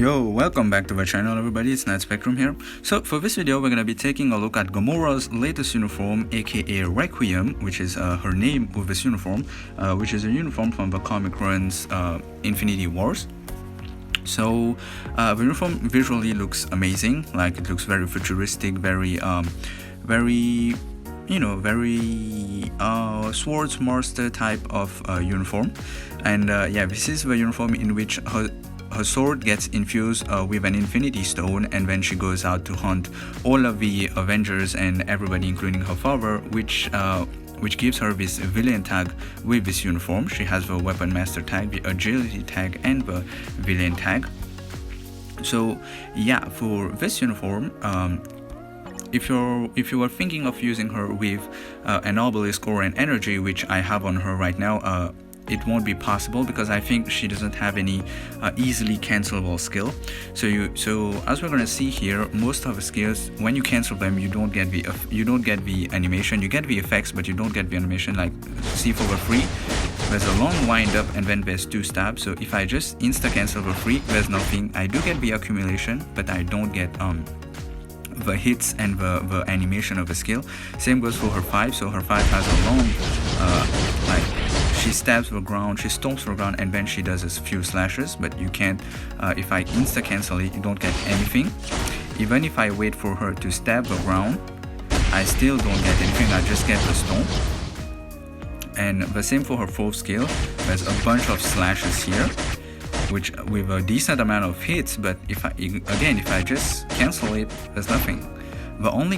Yo, welcome back to the channel everybody, it's Night Spectrum here. So for this video we're gonna be taking a look at GAMORA'S latest uniform, aka Requiem, which is her name with this uniform, which is a uniform from the comic runs Infinity Wars. So the uniform visually looks amazing, like it looks very futuristic, very swords master type of uniform. And yeah, this is the uniform in which her sword gets infused with an infinity stone, and then she goes out to hunt all of the Avengers and everybody, including her father, which gives her this villain tag with this uniform. She has the weapon master tag, the agility tag, and the villain tag. So yeah, for this uniform, if you were thinking of using her with an obelisk or an energy, which I have on her right now, it won't be possible because I think she doesn't have any easily cancelable skill. So as we're gonna see here, most of the skills, when you cancel them, you don't get the animation. You get the effects, but you don't get the animation. Like see for the free, there's a long wind up and then there's 2 stabs. So if I just insta cancel the free, there's nothing. I do get the accumulation, but I don't get the hits and the animation of the skill. Same goes for her 5. So her 5 has a long she stabs the ground, she stomps the ground, and then she does a few slashes, but you can't, if I insta cancel it, you don't get anything. Even if I wait for her to stab the ground, I still don't get anything, I just get the stomp. And the same for her 4th skill, there's a bunch of slashes here, which with a decent amount of hits, but if I just cancel it, there's nothing. The only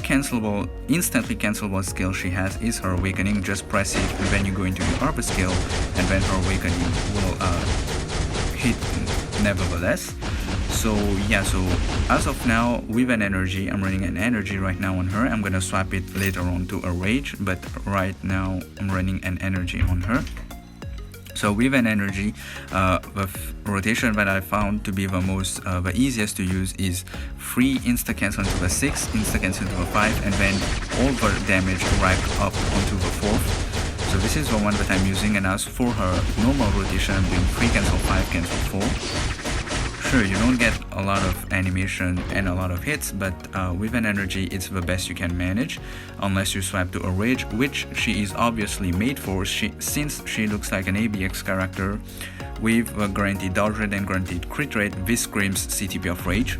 instantly cancelable skill she has is her awakening. Just press it and then you go into the upper skill, and then her awakening will hit nevertheless. So yeah, so as of now, with an energy, I'm running an energy right now on her. I'm gonna swap it later on to a rage, but right now I'm running an energy on her. So with an energy, the rotation that I found to be the easiest to use is 3 insta cancel into the 6, insta cancel into the 5, and then all the damage racked up onto the 4th. So this is the one that I'm using, and as for her normal rotation, I'm doing 3 cancel 5, cancel 4. Sure, you don't get a lot of animation and a lot of hits, but with an energy, it's the best you can manage, unless you swap to a rage, which she is obviously made for, since she looks like an ABX character with a guaranteed dodge rate and guaranteed crit rate. This screams CTP of rage.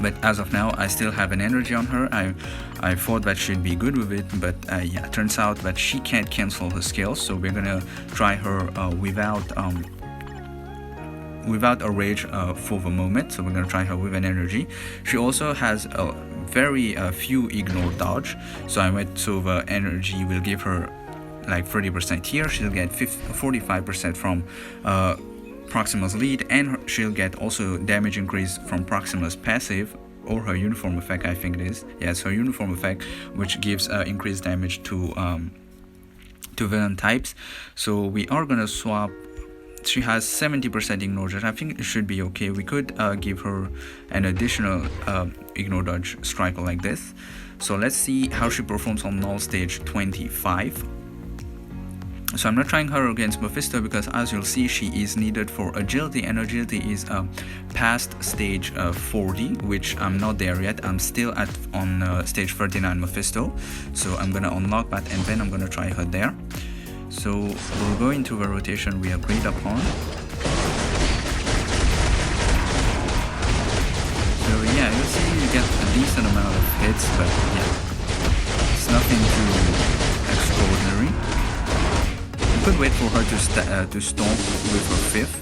But as of now, I still have an energy on her. I thought that she'd be good with it, but yeah, turns out that she can't cancel her skills, so we're gonna try her without a rage for the moment. So we're gonna try her with an energy. She also has a very few ignore dodge, so the energy will give her like 30% here. She'll get 45% from Proxima's lead, and she'll get also damage increase from Proxima's passive, or her uniform effect, I think it is. Yeah, it's her uniform effect, which gives increased damage to villain types. So we are gonna swap. She has 70% ignore dodge. I think it should be okay. We could give her an additional ignore dodge striker like this. So let's see how she performs on Knull stage 25. So I'm not trying her against Mephisto because, as you'll see, she is needed for agility, and agility is past stage 40, which I'm not there yet. I'm still on stage 39 Mephisto. So I'm gonna unlock that, and then I'm gonna try her there. So we'll go into the rotation we agreed upon. So yeah, you'll see you get a decent amount of hits, but yeah, it's nothing too extraordinary. You could wait for her to stomp with her 5th.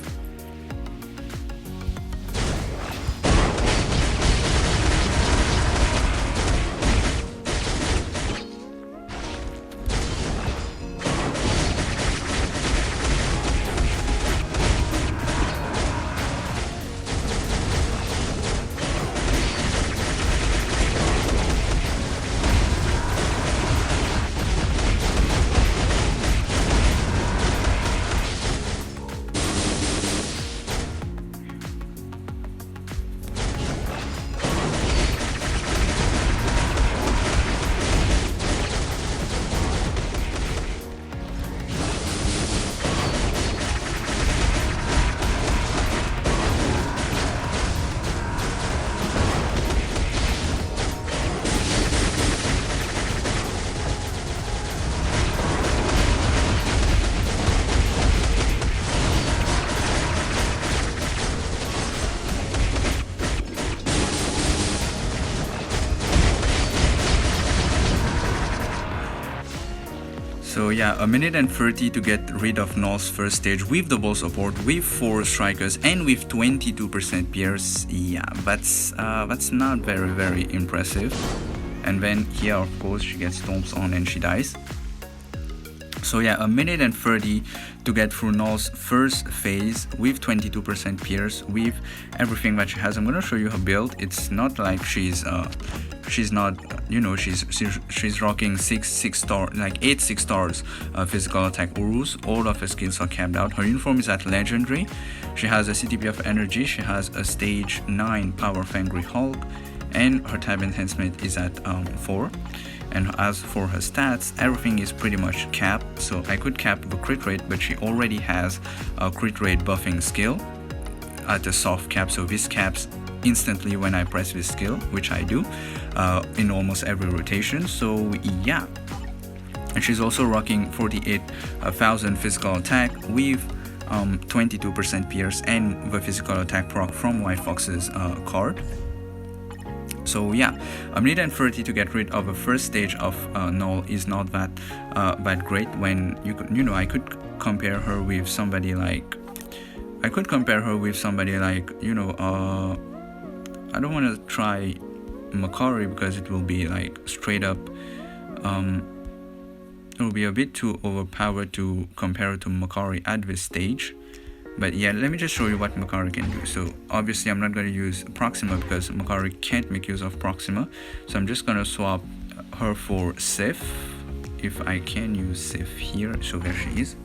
So yeah, a minute and 30 to get rid of Knull's first stage with double support, with 4 strikers, and with 22% pierce. Yeah, that's not very impressive. And then here, of course, she gets stomps on and she dies. So yeah, a minute and 30 to get through Knull's first phase with 22% pierce, with everything that she has. I'm gonna show you her build. It's not like she's not, you know, she's rocking 8 6 stars physical attack Urus. All of her skills are capped out. Her uniform is at legendary. She has a CTP of energy. She has a stage 9 power of Angry Hulk, and her tab enhancement is at 4. And as for her stats, everything is pretty much capped. So I could cap the crit rate, but she already has a crit rate buffing skill at a soft cap. So this caps instantly when I press this skill, which I do in almost every rotation. So yeah, and she's also rocking 48,000 physical attack with 22% pierce and the physical attack proc from White Fox's card. So yeah, a minute and 30 to get rid of the first stage of Knull is not that great. When I could compare her with somebody like, I don't want to try Makari because it will be like straight up, it will be a bit too overpowered to compare it to Makari at this stage. But yeah, let me just show you what Makari can do. So obviously I'm not going to use Proxima because Makari can't make use of Proxima. So I'm just going to swap her for Sif, if I can use Sif here. So there she is.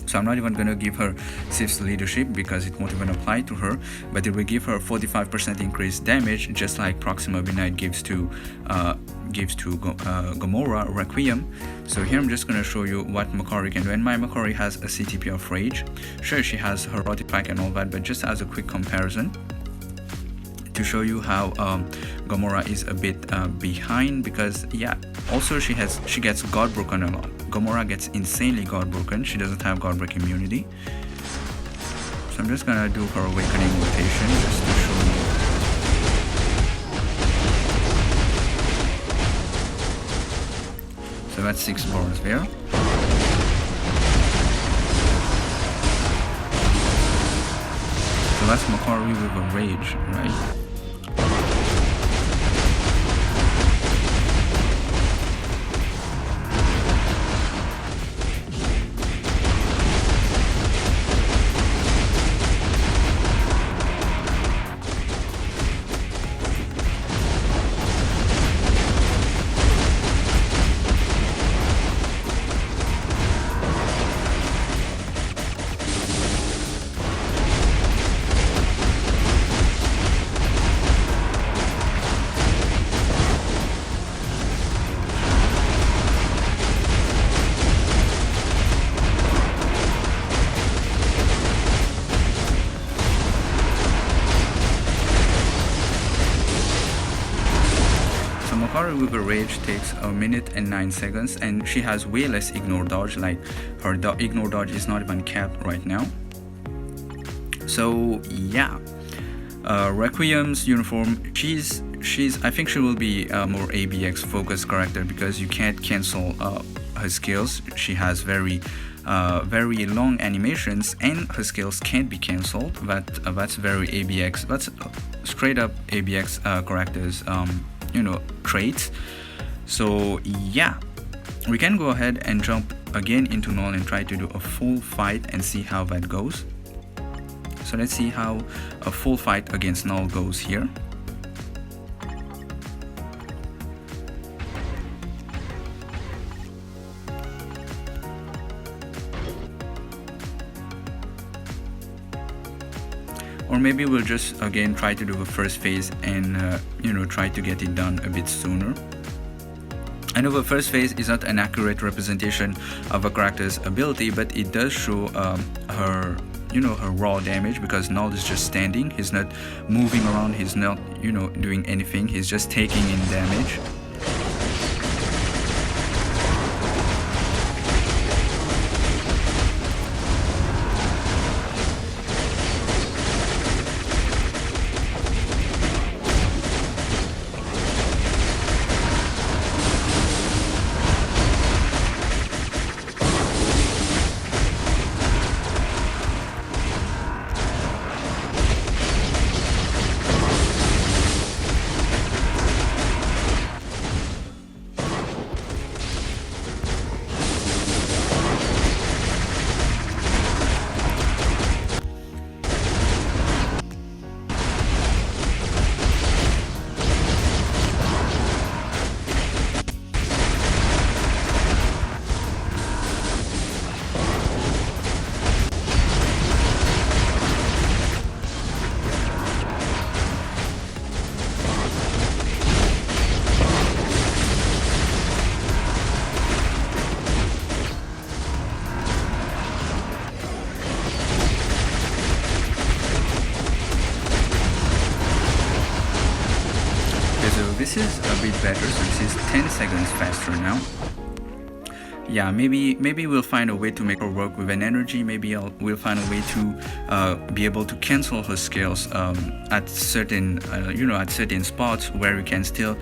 So I'm not even going to give her Sif's leadership because it won't even apply to her, but it will give her 45% increased damage, just like Proxima Midnight gives to Gamora Requiem. So here I'm just going to show you what Makari can do. And my Makari has a CTP of Rage. Sure, she has her Rotipack and all that, but just as a quick comparison to show you how Gamora is a bit behind, because yeah, also she gets God Broken a lot. Gamora gets insanely God Broken. She doesn't have God Break immunity. So I'm just gonna do her Awakening rotation just to show you. So that's 6 bars there. So that's Makari with a Rage, right? Makari with a Rage takes a minute and 9 seconds, and she has way less ignore dodge. Like her ignore dodge is not even capped right now. So yeah, Requiem's uniform, I think she will be a more ABX focused character because you can't cancel her skills. She has very long animations and her skills can't be cancelled. That's very ABX. That's straight up ABX characters traits. So yeah, we can go ahead and jump again into Knull and try to do a full fight and see how that goes. So let's see how a full fight against Knull goes here. Or maybe we'll just again try to do the first phase and try to get it done a bit sooner. I know the first phase is not an accurate representation of a character's ability, but it does show her raw damage, because Knull is just standing. He's not moving around, he's not doing anything, he's just taking in damage. this is a bit better, so this is 10 seconds faster now. Yeah, maybe we'll find a way to make her work with an energy. Maybe we'll find a way to be able to cancel her skills at certain at certain spots where we can still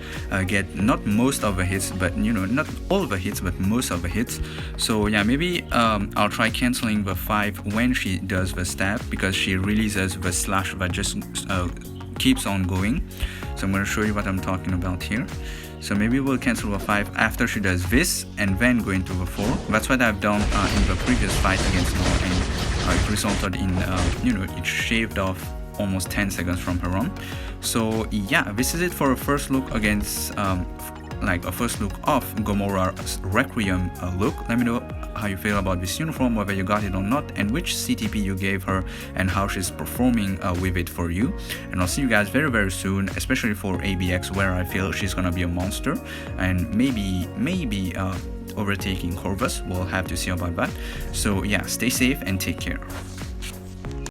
get not most of the hits, but not all of the hits, but most of the hits. So yeah, maybe I'll try canceling the 5 when she does the stab, because she releases the slash that just keeps on going. So I'm going to show you what I'm talking about here. So maybe we'll cancel the 5 after she does this and then go into the 4. That's what I've done in the previous fight against Knull, and it resulted in it shaved off almost 10 seconds from her run. So yeah, this is it for a first look against a first look of GAMORA'S Requiem look. Let me know how you feel about this uniform, whether you got it or not, and which CTP you gave her, and how she's performing with it for you. And I'll see you guys very, very soon, especially for ABX, where I feel she's gonna be a monster, and maybe overtaking Corvus. We'll have to see about that. So yeah, stay safe and take care.